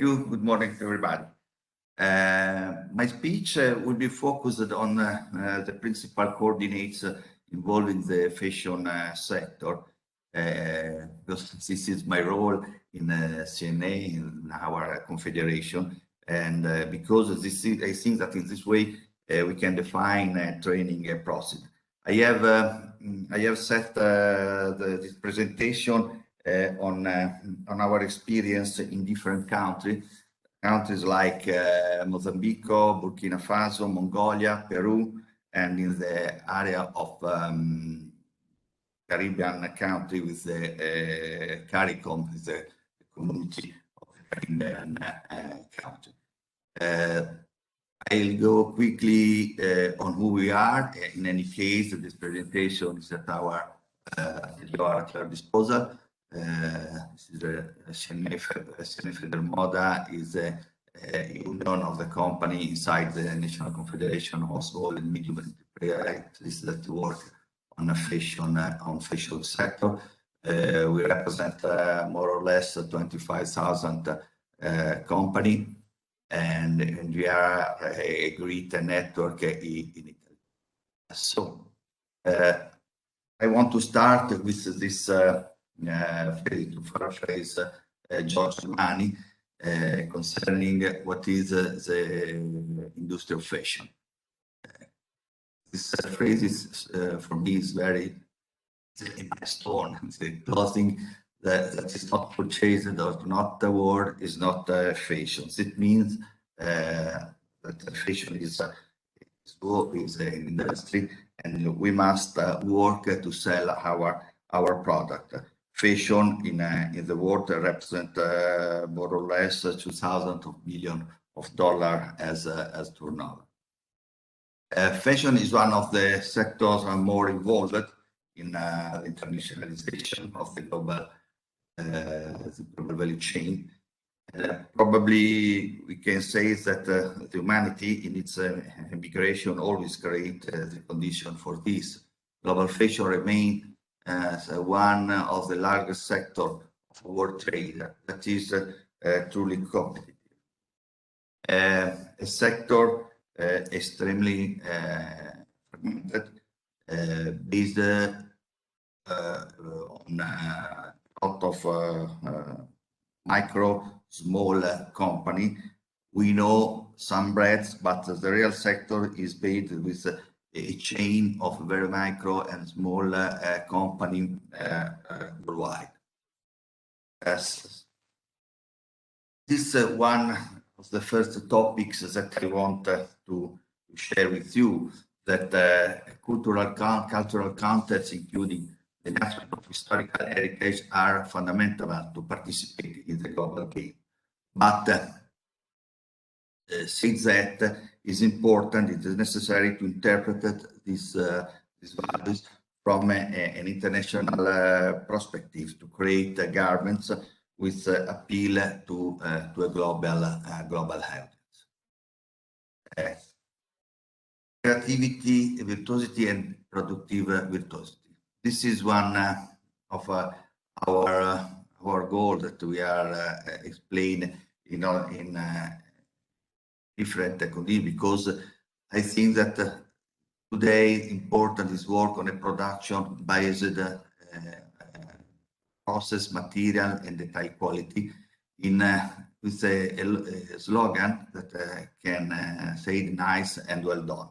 you. Good morning to everybody. My speech will be focused on the principal coordinates involving the fashion sector, because this is my role in CNA, in our confederation, and because I think that in this way we can define training process. I have set this presentation on our experience in different countries like Mozambique, Burkina Faso, Mongolia, Peru, and in the area of Caribbean country with the CARICOM, the community of the Caribbean country. I'll go quickly on who we are. In any case, this presentation is at our disposal. This is SME Federmoda is a union of the company inside the National Confederation of Small and Medium Enterprises that work on a fashion sector. We represent more or less 25,000 company, and we are a great network in Italy. So I want to start with this phrase George Armani concerning what is the industry of fashion. This phrase is for me is very a milestone. The clothing that is not purchased or not the word is not fashion. It means that fashion is an industry, and we must work to sell our product. Fashion in the world represent more or less 2,000 billion dollars as turnover. Fashion is one of the sectors more involved in internationalization of the global value chain. Probably we can say that the humanity in its migration always create the condition for this. Global fashion remains one of the largest sector of world trade that is truly competitive. A sector extremely fragmented, based on a lot of small company. We know some brands, but the real sector is based with a chain of very micro and small company worldwide. This is one of the first topics that I want to share with you, that cultural context, including the national historical heritage, are fundamental to participate in the global game. But since that is important, it is necessary to interpret these values from an international perspective to create garments with appeal to a global audience. Creativity, virtuosity, and productive virtuosity. This is one of our goal that we are explaining, in different conditions, because I think that today important is work on a production based process, material, and detail quality with a slogan that can say nice and well done.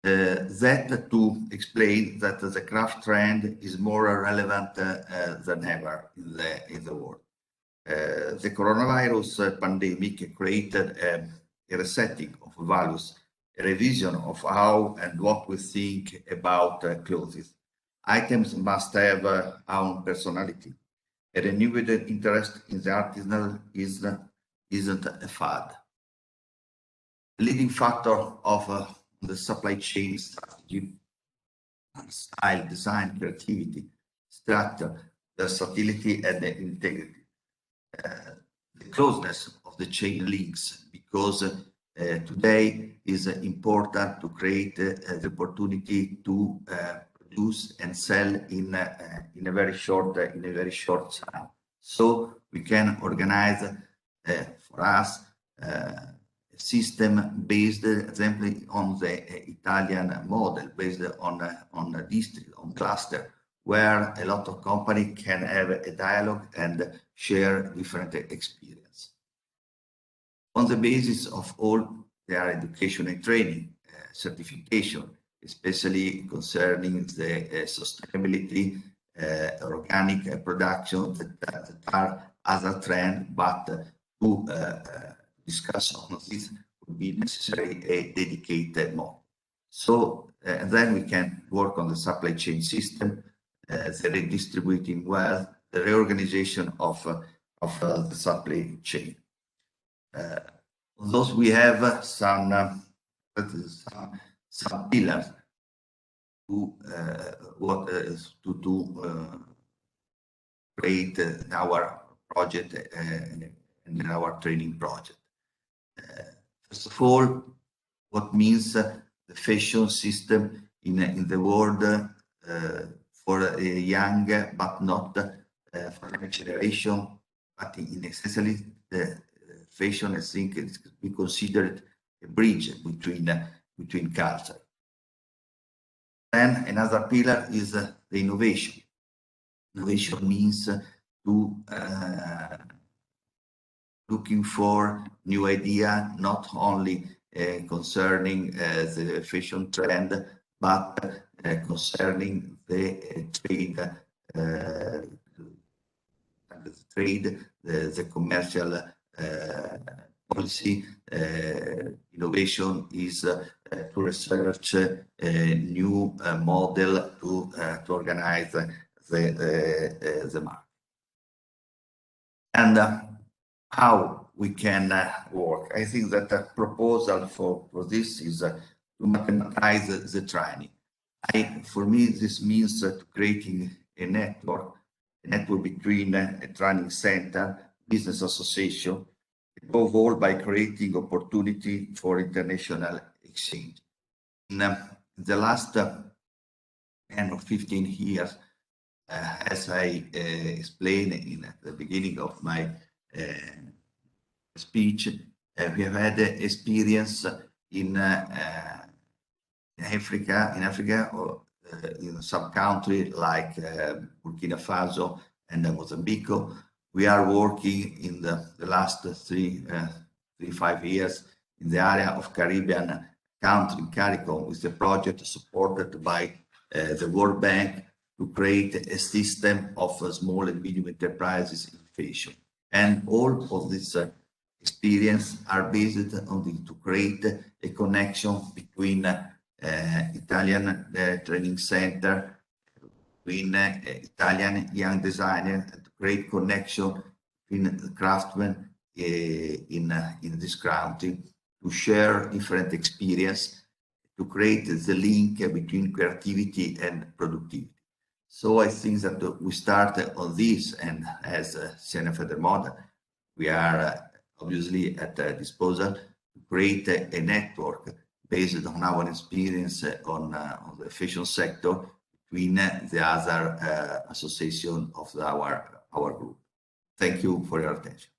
That to explain that the craft trend is more relevant than ever in the world. The coronavirus pandemic created a resetting of values, a revision of how and what we think about clothes. Items must have own personality. A renewed interest in the artisanal isn't a fad. The leading factor of the supply chain strategy, style, design, creativity, structure, versatility, and the integrity. The closeness of the chain links, because today is important to create the opportunity to produce and sell in a very short time. So we can organize for us, a system based simply on the Italian model, based on a district, on cluster, where a lot of companies can have a dialogue and share different experience. On the basis of all their education and training, certification, especially concerning the sustainability, organic production that are other trends, but to discuss on this would be necessary a dedicated model. So then we can work on the supply chain system, the redistributing wealth, the reorganization of the supply chain. Those we have some pillars to create our project and our training project. First of all, what means the fashion system in the world for a young but not for the next generation, but in essentially the fashion, I think it's be considered a bridge between culture. Then another pillar is the innovation. Innovation means to looking for new idea, not only concerning the fashion trend, but concerning the trade, the commercial policy. Innovation is to research a new model to organize the market. And how we can work. I think that the proposal for this is to mathematize the training. For me, this means creating a network between a training center, business association, above all by creating opportunity for international exchange. In the last 10 or 15 years, as I explained in the beginning of my speech, we have had experience in Africa, or in some countries like Burkina Faso and Mozambique. We are working in the last 5 years in the area of Caribbean country, CARICOM, with a project supported by the World Bank to create a system of small and medium enterprises in fashion. And all of this experience are based on to create a connection between Italian training center, between Italian young designer, and great connection between the craftsmen in this country to share different experience, to create the link between creativity and productivity. So I think that we start on this, and as CNF model, we are obviously at the disposal to create a network based on our experience on the fashion sector between the other association of our group. Thank you for your attention.